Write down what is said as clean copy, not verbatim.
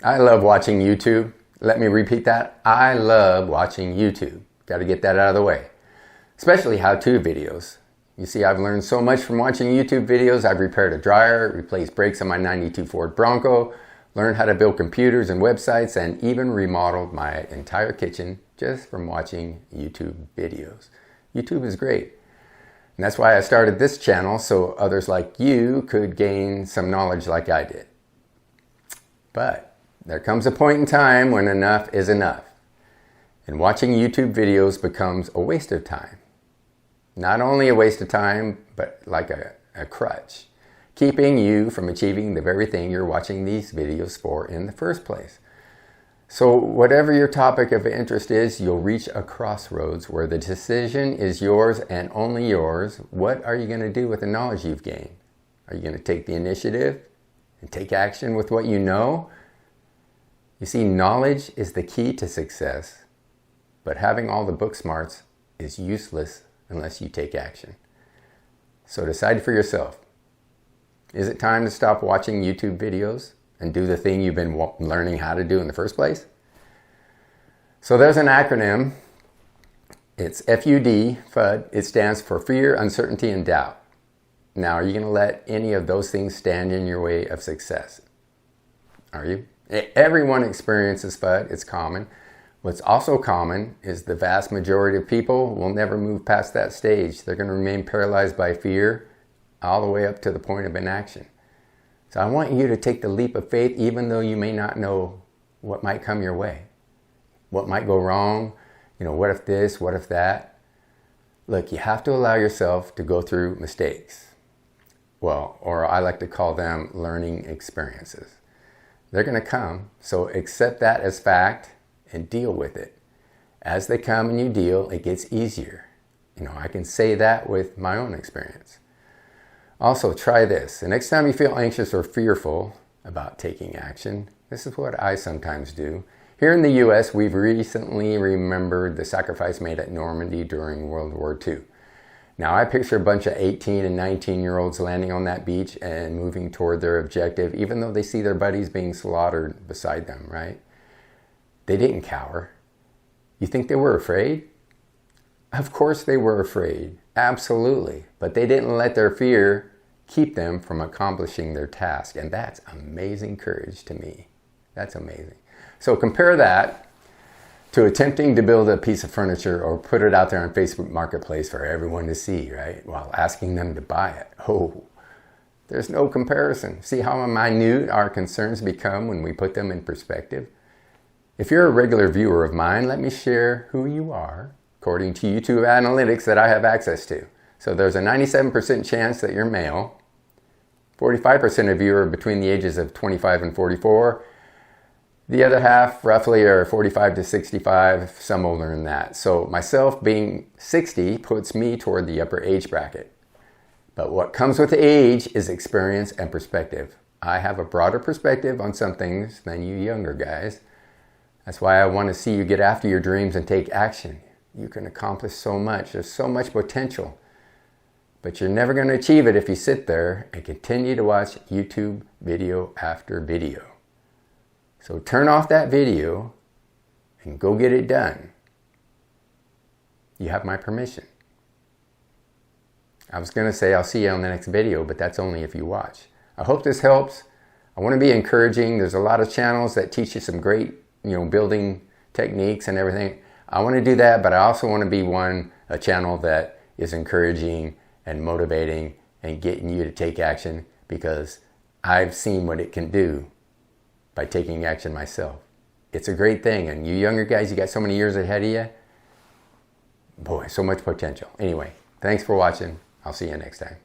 I love watching YouTube. Let me repeat that. I love watching YouTube. Got to get that out of the way. Especially how-to videos. You see, I've learned so much from watching YouTube videos. I've repaired a dryer, replaced brakes on my 92 Ford Bronco, learned how to build computers and websites, and even remodeled my entire kitchen just from watching YouTube videos. YouTube is great. And that's why I started this channel, so others like you could gain some knowledge like I did. But there comes a point in time when enough is enough. And watching YouTube videos becomes a waste of time. Not only a waste of time, but like a crutch, keeping you from achieving the very thing you're watching these videos for in the first place. So whatever your topic of interest is, you'll reach a crossroads where the decision is yours and only yours. What are you going to do with the knowledge you've gained? Are you going to take the initiative and take action with what you know? You see, knowledge is the key to success, but having all the book smarts is useless unless you take action. So decide for yourself. Is it time to stop watching YouTube videos and do the thing you've been learning how to do in the first place? So there's an acronym. It's FUD, FUD. It stands for fear, uncertainty, and doubt. Now, are you going to let any of those things stand in your way of success? Are you? Everyone experiences FUD. It's common. What's also common is the vast majority of people will never move past that stage. They're going to remain paralyzed by fear all the way up to the point of inaction. So I want you to take the leap of faith even though you may not know what might come your way. What might go wrong? You know, what if this, what if that? Look, you have to allow yourself to go through mistakes. Well, or I like to call them learning experiences. They're going to come, so accept that as fact and deal with it. As they come and you deal, it gets easier. You know, I can say that with my own experience. Also, try this. The next time you feel anxious or fearful about taking action, this is what I sometimes do. Here in the U.S., we've recently remembered the sacrifice made at Normandy during World War II. Now, I picture a bunch of 18 and 19-year-olds landing on that beach and moving toward their objective, even though they see their buddies being slaughtered beside them, right? They didn't cower. You think they were afraid? Of course they were afraid, absolutely. But they didn't let their fear keep them from accomplishing their task. And that's amazing courage to me. That's amazing. So compare that to attempting to build a piece of furniture or put it out there on Facebook Marketplace for everyone to see, right? While asking them to buy it. Oh, there's no comparison. See how minute our concerns become when we put them in perspective? If you're a regular viewer of mine, let me share who you are according to YouTube analytics that I have access to. So there's a 97% chance that you're male. 45% of you are between the ages of 25 and 44. The other half, roughly, are 45 to 65, some older than that. So myself being 60 puts me toward the upper age bracket. But what comes with age is experience and perspective. I have a broader perspective on some things than you younger guys. That's why I want to see you get after your dreams and take action. You can accomplish so much. There's so much potential. But you're never going to achieve it if you sit there and continue to watch YouTube video after video. So turn off that video and go get it done. You have my permission. I was going to say I'll see you on the next video, but that's only if you watch. I hope this helps. I want to be encouraging. There's a lot of channels that teach you some great, building techniques and everything. I want to do that, but I also want to be a channel that is encouraging and motivating and getting you to take action, because I've seen what it can do by taking action myself. It's a great thing, and you younger guys, you got so many years ahead of you. Boy, so much potential. Anyway, thanks for watching. I'll see you next time.